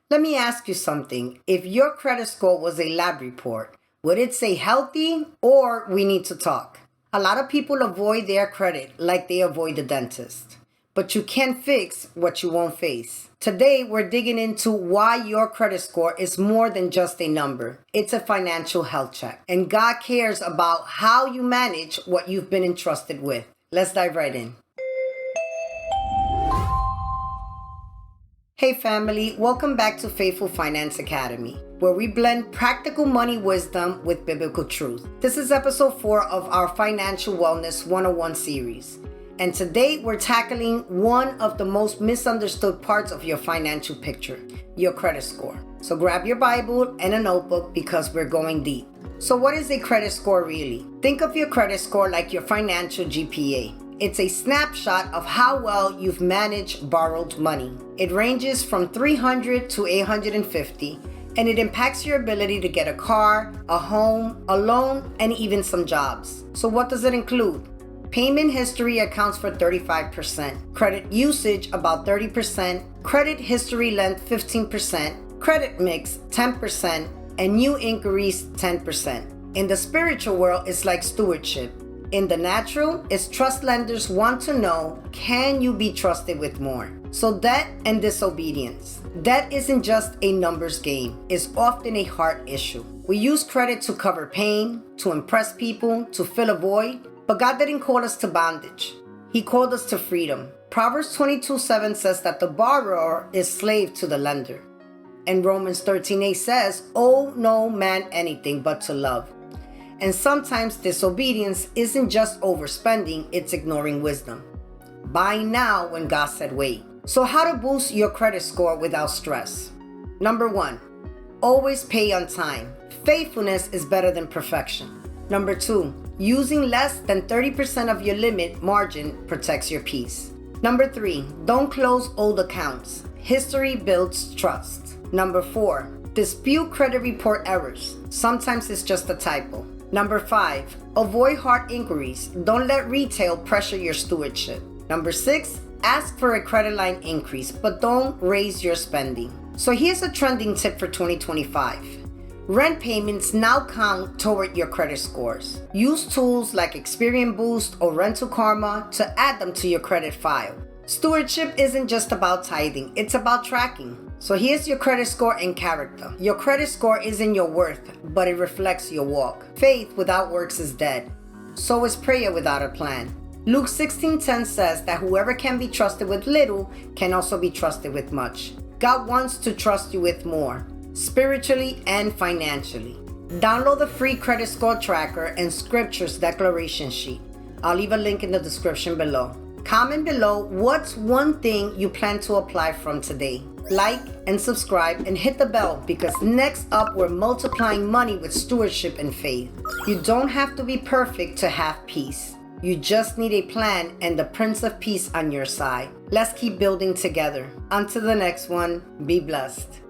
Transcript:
Let me ask you something. If your credit score was a lab report, would it say healthy or we need to talk? A lot of people avoid their credit like they avoid the dentist. But you can't fix what you won't face. Today, we're digging into why your credit score is more than just a number. It's a financial health check. And God cares about how you manage what you've been entrusted with. Let's dive right in. Hey family, welcome back to Faithful Finance Academy, where we blend practical money wisdom with biblical truth. This is episode 4 of our Financial Wellness 101 series. And today we're tackling one of the most misunderstood parts of your financial picture, your credit score. So grab your Bible and a notebook because we're going deep. So what is a credit score really? Think of your credit score like your financial GPA. It's a snapshot of how well you've managed borrowed money. It ranges from 300 to 850, and it impacts your ability to get a car, a home, a loan, and even some jobs. So what does it include? Payment history accounts for 35%, credit usage about 30%, credit history length 15%, credit mix 10%, and new inquiries 10%. In the spiritual world, it's like stewardship. In the natural, it's trust lenders want to know, can you be trusted with more? So debt and disobedience. Debt isn't just a numbers game. It's often a heart issue. We use credit to cover pain, to impress people, to fill a void. But God didn't call us to bondage. He called us to freedom. Proverbs 22:7 says that the borrower is slave to the lender. And Romans 13:8 says, owe no man anything but to love. And sometimes disobedience isn't just overspending, it's ignoring wisdom. Buying now when God said wait. So how to boost your credit score without stress? Number 1, always pay on time. Faithfulness is better than perfection. Number 2, using less than 30% of your limit margin protects your peace. Number 3, don't close old accounts. History builds trust. Number 4, dispute credit report errors. Sometimes it's just a typo. Number 5, avoid hard inquiries. Don't let retail pressure your stewardship. Number 6, ask for a credit line increase, but don't raise your spending. So here's a trending tip for 2025. Rent payments now count toward your credit scores. Use tools like Experian Boost or Rental Karma to add them to your credit file. Stewardship isn't just about tithing, it's about tracking. So here's your credit score and character. Your credit score isn't your worth, but it reflects your walk. Faith without works is dead. So is prayer without a plan. Luke 16:10 says that whoever can be trusted with little can also be trusted with much. God wants to trust you with more, spiritually and financially. Download the free credit score tracker and scriptures declaration sheet. I'll leave a link in the description below. Comment below what's one thing you plan to apply from today. Like and subscribe and hit the bell because next up we're multiplying money with stewardship and faith. You don't have to be perfect to have peace. You just need a plan and the Prince of Peace on your side. Let's keep building together. Until the next one, be blessed.